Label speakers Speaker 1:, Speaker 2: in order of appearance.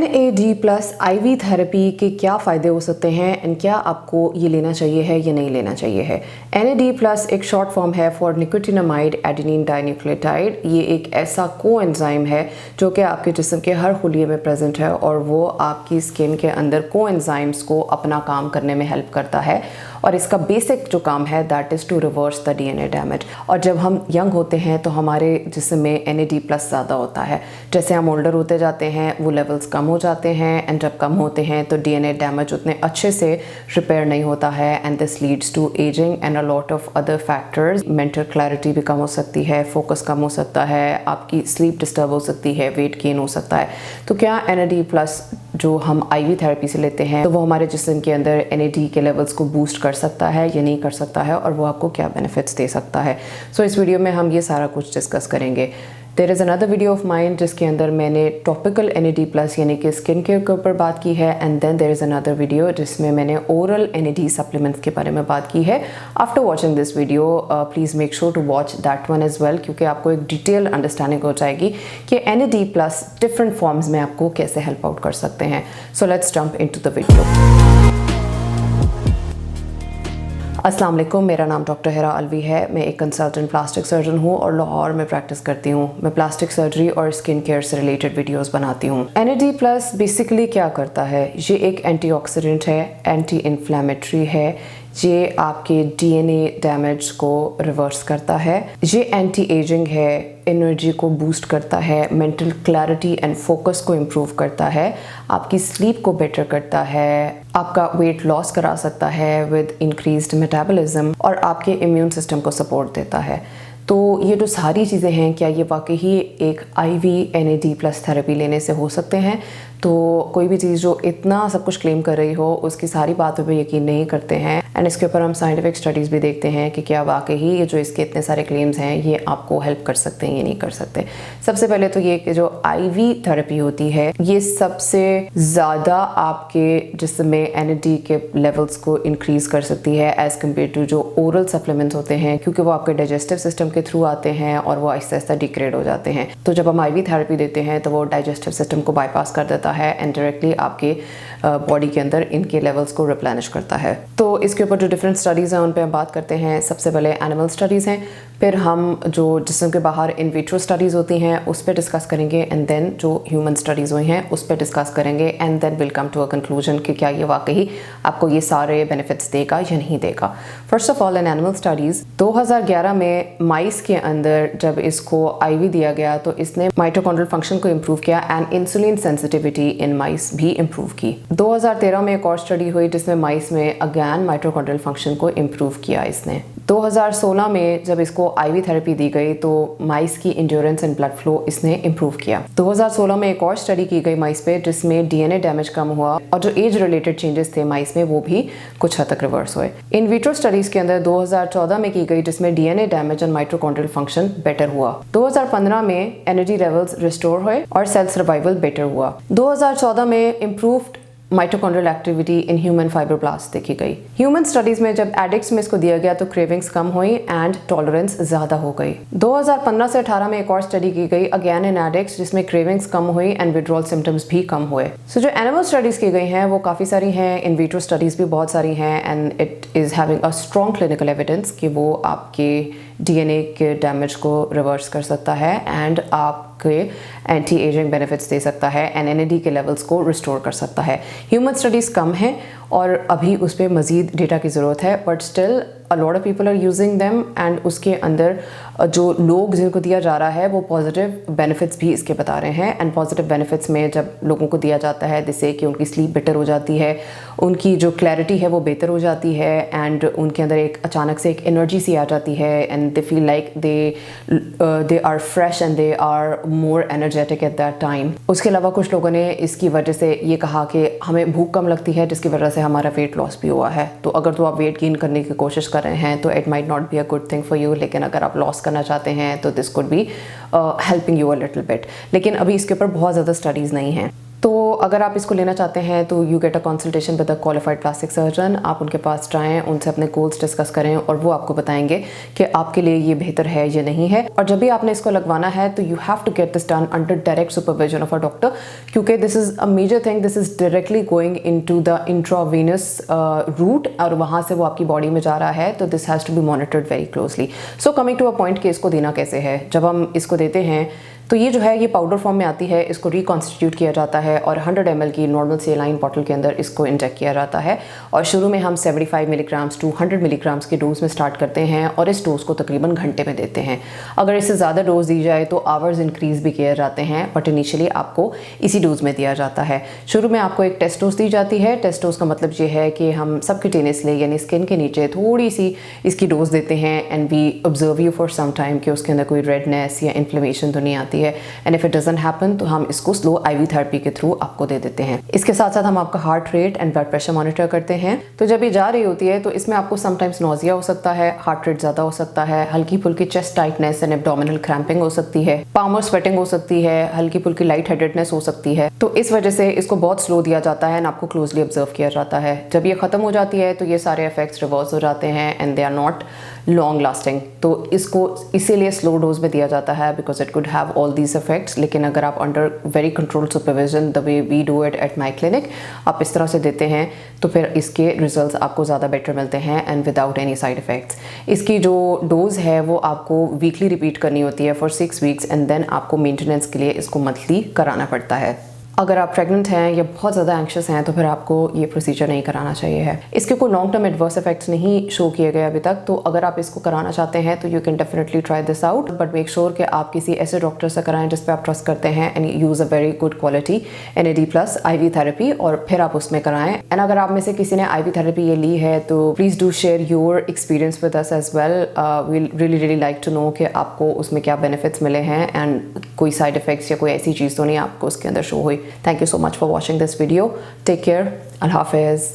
Speaker 1: NAD+ IV therapy के क्या फ़ायदे हो सकते हैं एंड क्या आपको ये लेना चाहिए है या नहीं लेना चाहिए है। NAD+ एक शॉर्ट फॉर्म है फॉर निकोटिनामाइड एडेनिन डाइन्यूक्लियोटाइड। ये एक ऐसा कोएंजाइम है जो कि आपके जिस्म के हर खुलिये में प्रेजेंट है और वो आपकी स्किन के अंदर कोएंजाइम्स को अपना काम करने में हेल्प करता है और इसका बेसिक जो काम है that is to reverse the DNA damage. और जब हम यंग होते हैं तो हमारे जिस्म में NAD+ ज़्यादा होता है। जैसे हम ओल्डर होते जाते हैं वो लेवल्स कम हो जाते हैं एंड जब कम होते हैं तो DNA डैमेज उतने अच्छे से रिपेयर नहीं होता है and this leads to ageing and a lot of other factors. Mental clarity भी कम हो सकती है, फोकस कम हो सकता है, आपकी स्लीप डिस्टर्ब हो सकती है, वेट गेन हो सकता है। तो क्या NAD+ जो हम IV थेरेपी से लेते हैं तो वो हमारे जिस्म के अंदर NAD के लेवल्स को बूस्ट कर सकता है या नहीं कर सकता है और वो आपको क्या बेनिफिट्स दे सकता है। सो इस वीडियो में हम ये सारा कुछ डिस्कस करेंगे। There is another video of mine जिसके अंदर मैंने टॉपिकल NAD+ यानी कि स्किन केयर के ऊपर बात की है and then there is another video जिसमें मैंने ओरल NAD सप्लीमेंट्स के बारे में बात की है। After watching this video please make sure to watch that one as well क्योंकि आपको एक डिटेल अंडरस्टैंडिंग हो जाएगी कि NAD+ डिफरेंट फॉर्म्स में आपको कैसे हेल्प आउट कर सकते हैं। So let's jump into the video. अस्सलाम वालेकुम, मेरा नाम डॉक्टर हिरा अलवी है। मैं एक कंसल्टेंट प्लास्टिक सर्जन हूँ और लाहौर में प्रैक्टिस करती हूँ। मैं प्लास्टिक सर्जरी और स्किन केयर से रिलेटेड वीडियोस बनाती हूँ। NAD+ बेसिकली क्या करता है? ये एक एंटीऑक्सीडेंट है, एंटी इन्फ्लेमेटरी है। ये आपके DNA डैमेज को रिवर्स करता है। ये एंटी एजिंग है, एनर्जी को बूस्ट करता है, मेंटल क्लैरिटी एंड फोकस को इम्प्रूव करता है, आपकी स्लीप को बेटर करता है, आपका वेट लॉस करा सकता है विद इंक्रीज्ड मेटाबॉलिज्म और आपके इम्यून सिस्टम को सपोर्ट देता है। तो ये जो सारी चीज़ें हैं क्या ये वाकई ही एक IV NAD+ थेरेपी लेने से हो सकते हैं? तो कोई भी चीज़ जो इतना सब कुछ क्लेम कर रही हो उसकी सारी बातों पे यकीन नहीं करते हैं एंड इसके ऊपर हम साइंटिफिक स्टडीज़ भी देखते हैं कि क्या वाकई ही ये जो इसके इतने सारे क्लेम्स हैं ये आपको हेल्प कर सकते हैं या नहीं कर सकते। सबसे पहले तो ये कि जो IV थेरेपी होती है ये सबसे ज़्यादा आपके जिस्म में NAD के लेवल्स को इंक्रीज़ कर सकती है एज़ कम्पेयर टू जो ओरल सप्लीमेंट्स होते हैं क्योंकि वो आपके डाइजेस्टिव सिस्टम के थ्रू आते हैं और वो आहिस्ता आहिस्ता डिग्रेड हो जाते हैं। तो जब हम IV थेरेपी देते हैं तो वो डाइजेस्टिव सिस्टम को बाईपास कर देता है एंड डायरेक्टली आपके बॉडी के अंदर इनके लेवल्स को रिप्लेनिश करता है। तो इसके ऊपर जो डिफरेंट स्टडीज़ हैं उन पे हम बात करते हैं। सबसे पहले एनिमल स्टडीज़ हैं, फिर हम जो जिस्म के बाहर इन विट्रो स्टडीज़ होती हैं उस पर डिस्कस करेंगे एंड देन जो ह्यूमन स्टडीज़ हुई हैं उस पर डिस्कस करेंगे and then will come to a conclusion कि क्या ये वाकई आपको ये सारे बेनिफिट्स देगा या नहीं देगा। First of all in animal studies 2011 में माइस के अंदर जब इसको IV दिया गया तो इसने माइटोकॉन्ड्रियल फंक्शन को इम्प्रूव किया एंड इंसुलिन सेंसिटिविटी इन माइस भी इम्प्रूव की। 2013 में एक और स्टडी हुई जिसमें माइस में अगेन माइटोकॉन्ड्रियल फंक्शन को इम्प्रूव किया इसने। 2016 में जब इसको IV थेरेपी दी गई तो माइस की इंड्योरेंस एंड ब्लड फ्लो इसने इम्प्रूव किया। 2016 में एक और स्टडी की गई माइस पे जिसमें DNA डैमेज कम हुआ और जो एज रिलेटेड चेंजेस थे माइस में वो भी कुछ हद तक रिवर्स हुए। इन विट्रो स्टडीज के अंदर 2014 में की गई जिसमें DNA damage and mitochondrial function better हुआ। 2015 में एनर्जी लेवल्स रिस्टोर हुए और सेल सर्वाइवल बेटर हुआ। 2014 में improved mitochondrial activity in human fibroblast देखी गई। ह्यूमन स्टडीज में जब एडिक्ट्स में इसको दिया गया तो क्रेविंग्स कम हुई एंड टॉलरेंस ज़्यादा हो गई। 2015 से 18 में एक और स्टडी की गई अगेन इन एडिक्ट्स जिसमें क्रेविंग्स कम हुई एंड विड्रॉल सिम्टम्स भी कम हुए। सो जो एनिमल स्टडीज़ की गई हैं वो काफ़ी सारी हैं, इन विट्रो स्टडीज़ भी बहुत सारी हैं and it is having a strong clinical evidence कि वो आपके DNA के डैमेज को रिवर्स कर सकता है एंड आपके एंटी एजिंग बेनिफिट्स दे सकता है एंड NAD के लेवल्स को रिस्टोर कर सकता है। ह्यूमन स्टडीज़ कम हैं और अभी उस पर मज़ीद डेटा की ज़रूरत है but still a lot of people are using them and उसके अंदर जो लोग जिनको दिया जा रहा है वो पॉजिटिव बेनिफिट्स भी इसके बता रहे हैं एंड पॉजिटिव बेनिफिट्स में जब लोगों को दिया जाता है जिससे कि उनकी स्लीप बेटर हो जाती है, उनकी जो क्लैरिटी है वो बेहतर हो जाती है एंड उनके अंदर एक अचानक से एक एनर्जी सी आ जाती है and they feel like they are fresh and they are more energetic at that time. उसके अलावा कुछ लोगों ने इसकी वजह से ये कहा कि हमें भूख कम लगती है जिसकी वजह से हमारा वेट लॉस भी हुआ है। तो अगर तो आप वेट गेन करने की कोशिश कर रहे हैं तो it might not be a good thing for you, लेकिन अगर आप लॉस करना चाहते हैं तो this could be helping you a little bit. लेकिन अभी इसके ऊपर बहुत ज़्यादा स्टडीज़ नहीं हैं। तो अगर आप इसको लेना चाहते हैं तो you get a consultation with a qualified plastic surgeon. आप उनके पास जाएं, उनसे अपने गोल्स डिस्कस करें और वो आपको बताएंगे कि आपके लिए ये बेहतर है या नहीं है। और जब भी आपने इसको लगवाना है तो you have to get this done under direct supervision of a doctor, क्योंकि this is a major thing, this is directly going into the intravenous route और वहाँ से वो आपकी बॉडी में जा रहा है, तो this has to be monitored very closely. So coming to a point कि इसको देना कैसे है। जब हम इसको देते हैं तो ये जो है ये पाउडर फॉर्म में आती है, इसको रिकॉन्स्टिट्यूट किया जाता है और 100 ml की नॉर्मल सेलाइन बॉटल के अंदर इसको इंजेक्ट किया जाता है। और शुरू में हम 75 मिलीग्राम्स टू 100 मिलीग्राम्स की डोज में स्टार्ट करते हैं और इस डोज को तकरीबन घंटे में देते हैं। अगर इससे ज़्यादा डोज दी जाए तो आवर्स इंक्रीज़ भी किए जाते हैं, बट इनिशियली आपको इसी डोज में दिया जाता है। शुरू में आपको एक टेस्ट डोज दी जाती है। टेस्ट डोज का मतलब ये है कि हम सबक्यूटेनियसली यानी स्किन के नीचे थोड़ी सी इसकी डोज देते हैं and we observe you for some time कि उसके अंदर कोई रेडनेस या इन्फ्लेमेशन तो नहीं आती है। एंड इफ डजंट हैपन तो हम इसको स्लो IV थेरेपी के थ्रू आपको दे देते हैं। इसके साथ साथ हम आपका heart rate and blood pressure monitor करते हैं। तो जब ये जा रही होती है तो इसमें आपको समटाइम्स नोजिया हो सकता है, हार्ट रेट ज़्यादा हो सकता है, हल्की फुल्की chest tightness and abdominal cramping हो सकती है, पाम और स्वेटिंग हो सकती है, हल्की फुल्की लाइट हेडेडनेस हो सकती है। तो इस वजह से इसको बहुत स्लो दिया जाता है एंड आपको क्लोजली ऑब्जर्व किया जाता है। जब ये ख़त्म हो जाती है तो ये सारे इफेक्ट्स रिवर्स हो जाते हैं and they are not long lasting. तो इसको इसीलिए स्लो डोज में दिया जाता है because it could have all these effects. लेकिन अगर आप under very controlled supervision the way we do it at my clinic आप इस तरह से देते हैं तो फिर इसके रिजल्ट्स आपको ज़्यादा बेटर मिलते हैं and without any side effects. इसकी जो डोज है वो आपको वीकली रिपीट करनी होती है फॉर 6 वीक्स एंड देन आपको मेंटेनेंस के लिए इसको मंथली कराना पड़ता है। अगर आप प्रेग्नेंट हैं या बहुत ज़्यादा एंक्शस हैं तो फिर आपको ये प्रोसीजर नहीं कराना चाहिए है। इसके कोई लॉन्ग टर्म एडवर्स इफेक्ट्स नहीं शो किए गए अभी तक, तो अगर आप इसको कराना चाहते हैं तो you can definitely try this out, but make sure कि आप किसी ऐसे डॉक्टर से कराएं जिस पे आप ट्रस्ट करते हैं and use a very good quality NAD+ IV therapy और फिर आप उसमें कराएं। एंड अगर आप में से किसी ने IV थेरेपी ये ली है तो please do share your experience with us as well. We really like to know कि आपको उसमें क्या बेनिफिट्स मिले हैं एंड कोई साइड इफेक्ट्स या कोई ऐसी चीज़ तो नहीं आपको उसके अंदर शो हुई। Thank you so much for watching this video. Take care. Allah Hafiz.